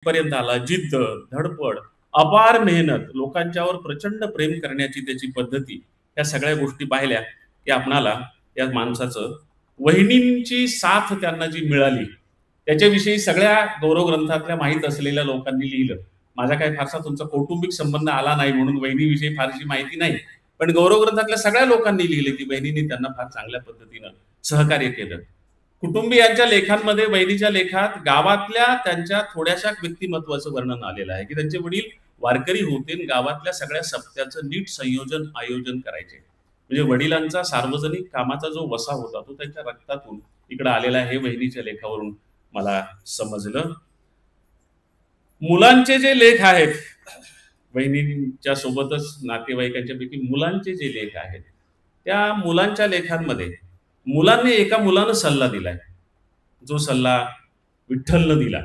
पर्यंत आला, जिद्द, धडपड, अपार मेहनत, लोकांच्यावर प्रचंड प्रेम करण्याची त्याची पद्धती, या सगळ्या गोष्टी पाहिल्या की आपणाला या माणसाचं वहिनींची साथ त्यांना जी मिळाली, त्याच्याविषयी सगळ्या गौरव ग्रंथातल्या माहीत असलेल्या लोकांनी लिहिलं. माझा काही फारसा तुमचा कौटुंबिक संबंध आला नाही म्हणून वहिनीविषयी फारशी माहिती नाही. पण गौरव ग्रंथातल्या सगळ्या लोकांनी लिहिले की बहिणींनी त्यांना फार चांगल्या पद्धतीनं सहकार्य केलं. कुटुंबियांच्या लेखांमध्ये बहिणीच्या लेखात गावातल्या त्यांच्या थोड्याशा व्यक्तिमत्वाचं वर्णन आलेलं आहे की त्यांचे वडील वारकरी होते आणि गावातल्या सगळ्या सप्त्याचं नीट संयोजन आयोजन करायचे. म्हणजे वडिलांचा सार्वजनिक कामाचा जो वसा होता तो त्यांच्या रक्तातून इकडे आलेला आहे, हे बहिणीच्या लेखावरून मला समजलं. मुलांचे जे लेख आहेत, बहिणींच्या सोबतच नातेवाईकांच्या पैकी मुलांचे जे लेख आहेत, त्या मुलांच्या लेखांमध्ये मुलांनी एका मुलानं सल्ला दिलाय, जो सल्ला विठ्ठलनं दिला.